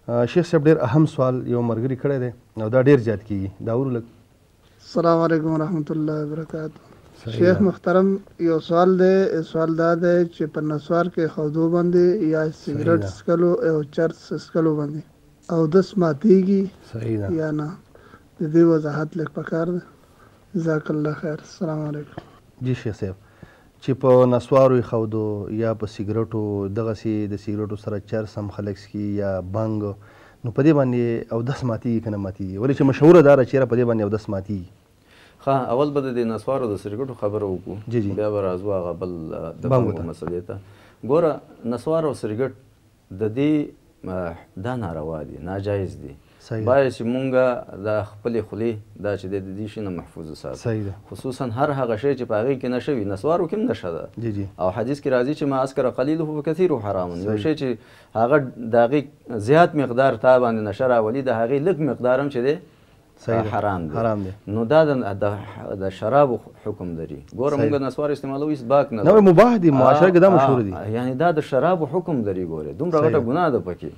شیخ صاحب ډېر اهم سوال یو ملګري کړی دی او دا ډېر زیات کېږي، دا اورو لږ. السلام علیکم ورحمۃ اللہ وبرکاتہ. شیخ محترم، یو سوال دی، سوال دا دی چې په نسوار کې خودو باندې یا سګرټ څکلو او چرس څکلو باندې اودس ماتېږي یا نه؟ د دې وضاحت لږ پکار دی. جزاک الله خیر. السلام علیکم. جی شیخ صاحب، چې په نسوارو یې خودو یا په سګرټو، دغسې د سګرټو سره چرس هم خلک څکي یا بنګ، نو په دې باندې اودس ماتېږي که نه ماتېږي؟ ولې چې مشهوره دا ده چې یاره په دې باندې اودس ماتېږي. ښه، اول به د دې نسوارو د سګرټو خبره وکړو، بیا به راځو هغه بل د بنګو مسلې ته. ګوره، نسوار او سګرټ د دې دا ناروا دي، ناجایز دي. باید چې مونږ د خپلې خولې دا چې د دې شي نه محفوظ وساتو، خصوصا هر هغه شی چې په هغې کې نشه وي. نسوارو کې هم نشه ده، او حدیث کې راځي چې ما اسکر قلیله فکثیره حرام. یو شی چې هغه د هغې زیات مقدار تا باندې نشه راولي، د هغې لږ مقدار هم چې دی حرام دی. نو دا د شرابو حکم لري. ګوره، مونږ نسوار استعمالوو هېڅ باک نه ده، مباح دي، معاشره کې دا مشهور دي. یعنې دا د شرابو حکم لري. ګورې، دومره غټه ګناه ده پکې،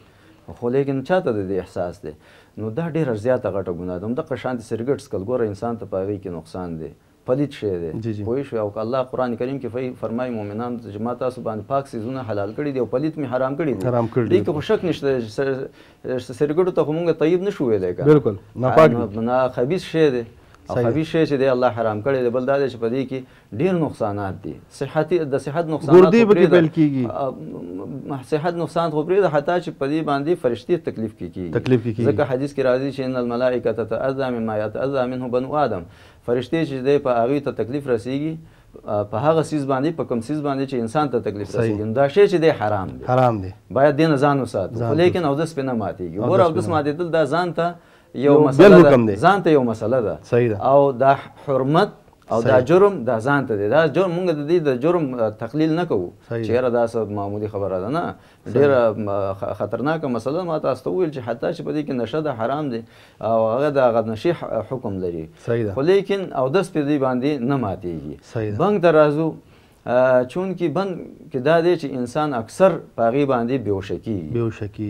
خو لیکن چاته د دې احساس دی. نو دا ډېره زیاته غټه ګناه ده. همدغه شانتې سګرټ څکل، ګوره انسان ته په هغې کې نقصان دی، پلید شی دی، پوه شوې. او الله قرآن کریم کې فرمایي مؤمنانو ته چې ما تاسو باندې پاک څیزونه حلال کړي دي او پلید مې حرام کړي دي. دې کې خو شک نشته، سګرټو ته خو مونږ طیب نه شو ویلی، بالکل ناپاک دي، خبیث شی دی. او خبیث شی چې دی الله حرام کړی دی. بل دا دی چې په دې کې ډېر نقصانات دي. د صحت نقصانات صحت نقصان خو پرېږده، حتی چې په دې باندې فرشتې تکلیف کې کېږي. ځکه حدیث کې راځي چې ان الملائکة تتأذى مما يتأذى منه بنو آدم. فرشتې چې دی په هغې ته تکلیف رسېږي، په هغه څیز باندې، په کوم څیز باندې چې انسان ته تکلیف رسېږي، نو دا شی چې دی حرام دی، باید دې نه ځان وساتو. خو لیکن اودس پرې نه ماتېږي. ګوره، اودس ماتېدل دا ځان ته یو مسله ده، او دا حرمت او دا جرم دا ځان ته دی. دا جرم مونږ د دې د جرم تقلیل نه کوو چې یاره دا څه معمولي خبره ده، نه، ډېره خطرناکه مسله. ما تاسو ته وویل چې حتی چې په دې کې نشه ده، حرام دی، او هغه د هغه نشې حکم لري. خو لیکن اودس په دې باندې نه ماتېږي. بنګ ته راځو، چونکې بنګ کې دا دی چې انسان اکثر په هغې باندې بېهوشه کېږي،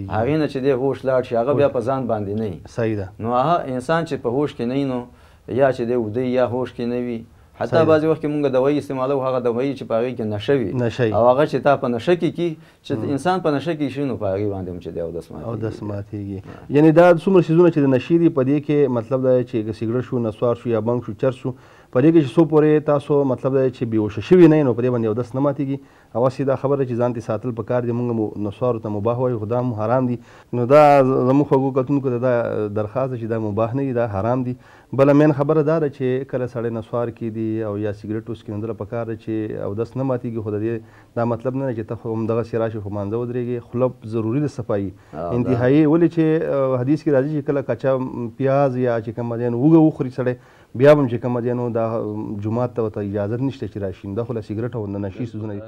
هغې نه چې دی هوش لاړ شي، هغه بیا په ځان باندې نه وي. نو هغه انسان چې په هوش کې نه وي، نو یا چې دی وده یا هوش کې نه وي. حتی بعضې وخت کې مونږ دوایي استعمالوو، هغه دوایي چې په هغې کې نشه وي، او هغه چې تا په نشه کې کي، چې انسان په نشه کې شي، نو په هغې باندې هم چې دی اودس ماتېږي. یعنې دا څومره څیزونه چې د نشې دي، په دې کې مطلب دا دی چې سګرټ شو، نسوار شو یا بنګ شو، چرس شو، په دې کې چې څو پورې تاسو مطلب دا دی چې بېهوشه شوي نه یې، نو په دې باندې اودس نه ماتېږي. هغسې دا خبره چې ځان ته ساتل پکار دي. مونږ نسوارو ته مباح وایو، خو دا هم حرام دي. نو دا زموږ خوږو کتونکو ته دا درخواست ده چې دا مباح نه دي، دا حرام دي. بله مین خبره دا ده چې کله سړی نسوار کېږي او یا سګرټ وڅکي، نو دله پکار ده چې اودس نه ماتېږي. خو د دې دا مطلب نه دی چې ته خو همدغسې راشي خو مانځه ودرېږي. خوله ضروري ده صفایي انتهایي. ولې چې حدیث کې راځي چې کله کچا پیاز یا چې کوم دی نو وږه وخوري سړی، بیا به هم چې کوم دی نو دا جومات ته ورته اجازت نشته چې راشي. دا خو له سګرټ او د نشې څیزونه دي.